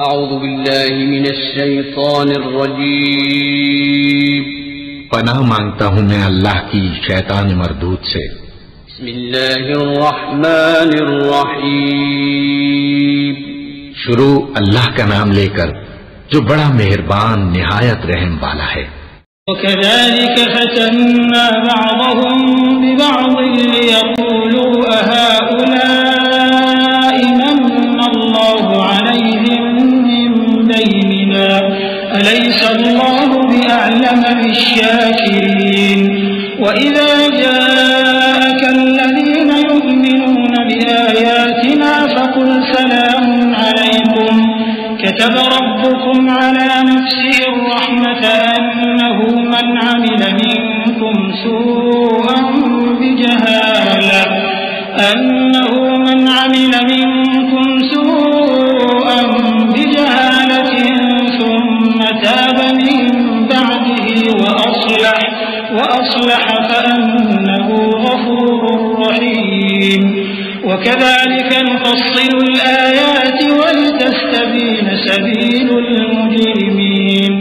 اعوذ باللہ من الشیطان الرجیم پناہ مانگتا ہوں میں اللہ کی شیطان مردود سے۔ بسم اللہ الرحمن الرحیم شروع اللہ کا نام لے کر جو بڑا مہربان نہایت رحم والا ہے۔ وَكَذَلِكَ فَتَنَّا بَعْضَهُمْ بِبَعْضٍ لِيَقُولُوا أَهَؤُلَاءِ مَنَّ اللَّهُ عَلَيْهِمْ مِنْ بَيْنِنَا أَلَيْسَ اللَّهُ بِأَعْلَمَ بِالشَّاكِرِينَ وَإِذَا جَاءَكَ الَّذِينَ يُؤْمِنُونَ بِآيَاتِنَا فَقُلْ سَلَامٌ عَلَيْكُمْ كتب ربكم على نفسه الرحمة أنه من عمل منكم سوءا بجهالة ثم تاب من بعده وأصلح فأنه غفور رحيم وكذلك نفصل الآيات ولتستبين سبيل المجرمين۔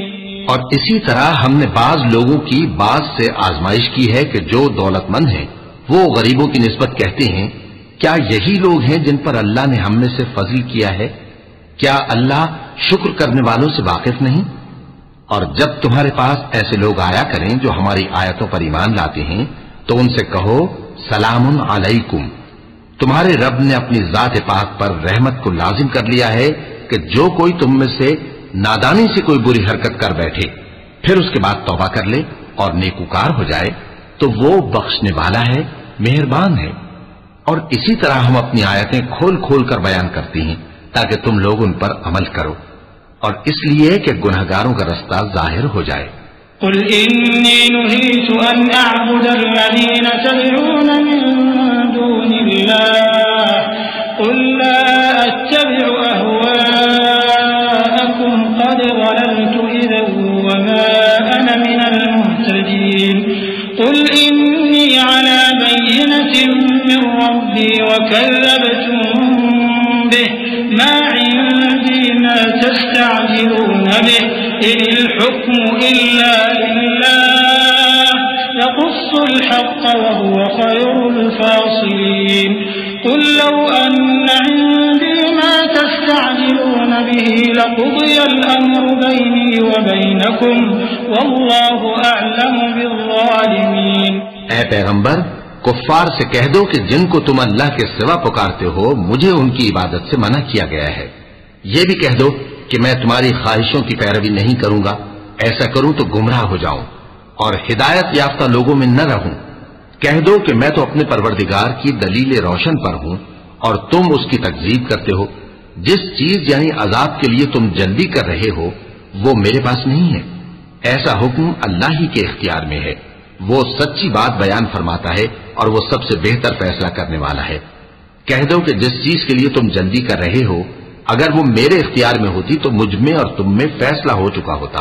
اور اسی طرح ہم نے بعض لوگوں کی بعض سے آزمائش کی ہے کہ جو دولت مند ہیں وہ غریبوں کی نسبت کہتے ہیں کیا یہی لوگ ہیں جن پر اللہ نے ہم میں سے فضل کیا ہے؟ کیا اللہ شکر کرنے والوں سے واقف نہیں؟ اور جب تمہارے پاس ایسے لوگ آیا کریں جو ہماری آیتوں پر ایمان لاتے ہیں تو ان سے کہو سلام علیکم، تمہارے رب نے اپنی ذات پاک پر رحمت کو لازم کر لیا ہے کہ جو کوئی تم میں سے نادانی سے کوئی بری حرکت کر بیٹھے پھر اس کے بعد توبہ کر لے اور نیکوکار ہو جائے تو وہ بخشنے والا ہے، مہربان ہے۔ اور اسی طرح ہم اپنی آیتیں کھول کھول کر بیان کرتی ہیں تاکہ تم لوگ ان پر عمل کرو، اور اس لیے کہ گنہگاروں کا رستہ ظاہر ہو جائے۔ قل إني نهيت أن أعبد الذين تدعون من دون الله قل لا أتبع أهواءكم قد ضللت إذا وما أنا من المهتدين قل إني على بينة من ربي وكذبتم به ما عندي ما تستعجلون به إن الحكم إلا لله يقص الحق وهو خير الفاصلين قل لو أن عندي ما تستعجلون به لقضي الأمر بيني وبينكم والله أعلم بالظالمين۔ اے پیغمبر کفار سے کہہ دو کہ جن کو تم اللہ کے سوا پکارتے ہو مجھے ان کی عبادت سے منع کیا گیا ہے۔ یہ بھی کہہ دو کہ میں تمہاری خواہشوں کی پیروی نہیں کروں گا، ایسا کروں تو گمراہ ہو جاؤں اور ہدایت یافتہ لوگوں میں نہ رہوں۔ کہہ دو کہ میں تو اپنے پروردگار کی دلیل روشن پر ہوں اور تم اس کی تکذیب کرتے ہو۔ جس چیز یعنی عذاب کے لیے تم جلدی کر رہے ہو وہ میرے پاس نہیں ہے، ایسا حکم اللہ ہی کے اختیار میں ہے، وہ سچی بات بیان فرماتا ہے اور وہ سب سے بہتر فیصلہ کرنے والا ہے۔ کہہ دو کہ جس چیز کے لیے تم جلدی کر رہے ہو اگر وہ میرے اختیار میں ہوتی تو مجھ میں اور تم میں فیصلہ ہو چکا ہوتا،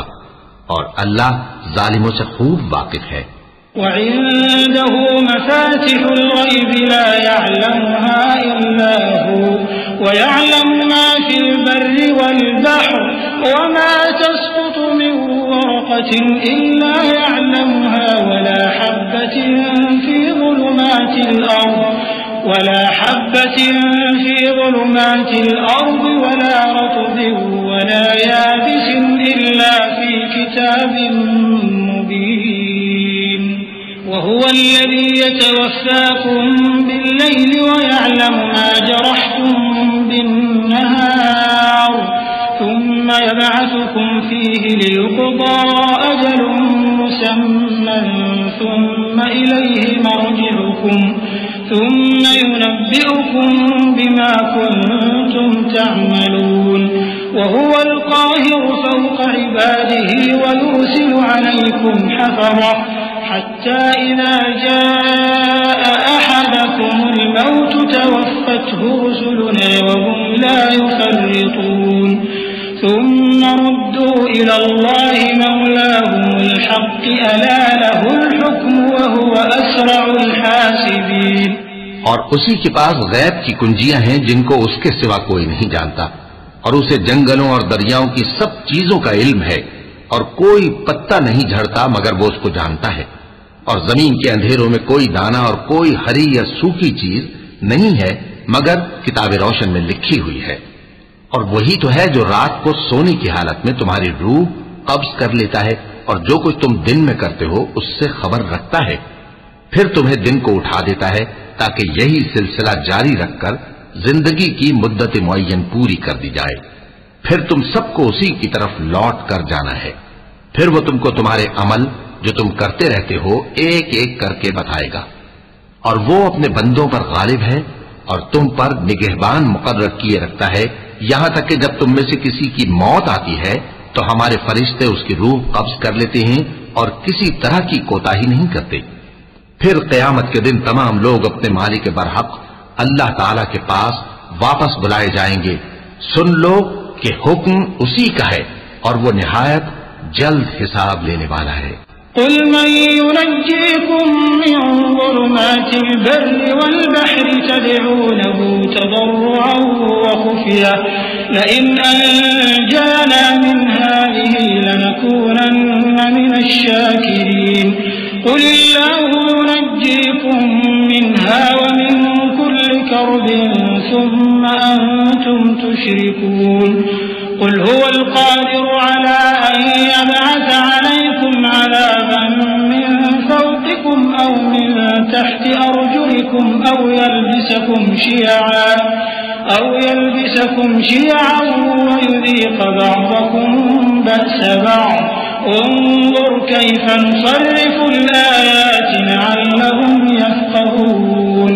اور اللہ ظالموں سے خوب واقف ہے۔ وعنده مفاتح الغيب لا يعلمها إلا هو ويعلم ما في البر والبحر وما تسقط من ورقة إلا يعلمها ولا حبة في ظلمات الأرض ولا رطب ولا يابس إلا في كتاب مبين وهو الذي يتوفاكم بالليل ويعلم ما جرحتم بالنهار ثم يبعثكم فيه ليقضى أجل مسمى ثم إليه مرجعكم ثم ينبئكم بما كنتم تعملون وهو القاهر فوق عباده ويرسل عليكم حفظة حتى إذا جاء أحدكم الموت توفته رسلنا وهم لا يفرطون ثم ردوا إلى الله مولاهم الحق ألا له الحكم وهو أسرع الحاسبين۔ اور اسی کے پاس غیب کی کنجیاں ہیں جن کو اس کے سوا کوئی نہیں جانتا، اور اسے جنگلوں اور دریاؤں کی سب چیزوں کا علم ہے، اور کوئی پتا نہیں جھڑتا مگر وہ اس کو جانتا ہے، اور زمین کے اندھیروں میں کوئی دانہ اور کوئی ہری یا سوکھی چیز نہیں ہے مگر کتاب روشن میں لکھی ہوئی ہے۔ اور وہی تو ہے جو رات کو سونے کی حالت میں تمہاری روح قبض کر لیتا ہے، اور جو کچھ تم دن میں کرتے ہو اس سے خبر رکھتا ہے، پھر تمہیں دن کو اٹھا دیتا ہے تاکہ یہی سلسلہ جاری رکھ کر زندگی کی مدت معین پوری کر دی جائے، پھر تم سب کو اسی کی طرف لوٹ کر جانا ہے، پھر وہ تم کو تمہارے عمل جو تم کرتے رہتے ہو ایک ایک کر کے بتائے گا، اور وہ اپنے بندوں پر غالب ہے اور تم پر نگہبان مقرر کیے رکھتا ہے، یہاں تک کہ جب تم میں سے کسی کی موت آتی ہے تو ہمارے فرشتے اس کی روح قبض کر لیتے ہیں اور کسی طرح کی کوتاہی نہیں کرتے۔ پھر قیامت کے دن تمام لوگ اپنے مالک برحق اللہ تعالی کے پاس واپس بلائے جائیں گے۔ سن لو کہ حکم اسی کا ہے اور وہ نہایت جلد حساب لینے والا ہے۔ قل من ينجيكم من ظلمات البر والبحر تدعونه تضرعا وخفيا لئن أنجانا من هذه لنكونن من الشاكرين قل الله ينجيكم منها ومن كل كرب ثم أنتم تشركون قل هو القادر على أن يبعث عليكم عذابا من فوقكم أو من تحت أرجلكم أو يلبسكم شيعا ويذيق بعضكم بأس بعض انظر كيف نصرف الآيات لعلهم يفقهون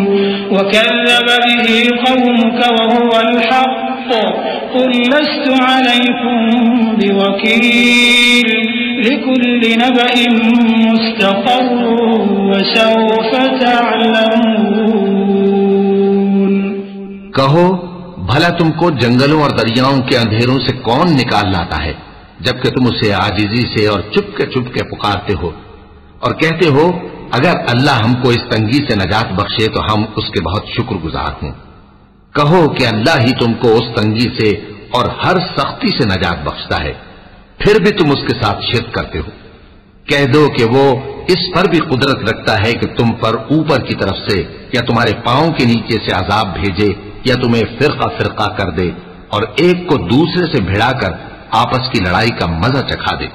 وكذب به قومك وهو الحق قل لست عليكم بوكيل لكل نبأ مستقر وسوف تعلمون۔ کہو بھلا تم کو جنگلوں اور دریاؤں کے اندھیروں سے کون نکال لاتا ہے جبکہ تم اسے عاجزی سے اور چپ کے پکارتے ہو اور کہتے ہو اگر اللہ ہم کو اس تنگی سے نجات بخشے تو ہم اس کے بہت شکر گزار ہوں۔ کہو کہ اللہ ہی تم کو اس تنگی سے اور ہر سختی سے نجات بخشتا ہے، پھر بھی تم اس کے ساتھ شرک کرتے ہو۔ کہہ دو کہ وہ اس پر بھی قدرت رکھتا ہے کہ تم پر اوپر کی طرف سے یا تمہارے پاؤں کے نیچے سے عذاب بھیجے یا تمہیں فرقہ کر دے اور ایک کو دوسرے سے بھڑا کر آپس کی لڑائی کا مزہ چکھا دے۔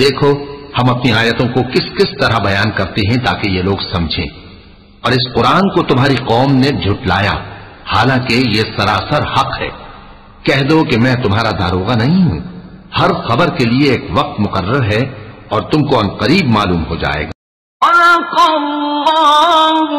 دیکھو ہم اپنی آیتوں کو کس کس طرح بیان کرتے ہیں تاکہ یہ لوگ سمجھیں، اور اس قرآن کو تمہاری قوم نے جھٹلایا حالانکہ یہ سراسر حق ہے۔ کہہ دو کہ میں تمہارا داروغہ نہیں ہوں، ہر خبر کے لیے ایک وقت مقرر ہے اور تم کو عنقریب معلوم ہو جائے گا۔ صدق اللہ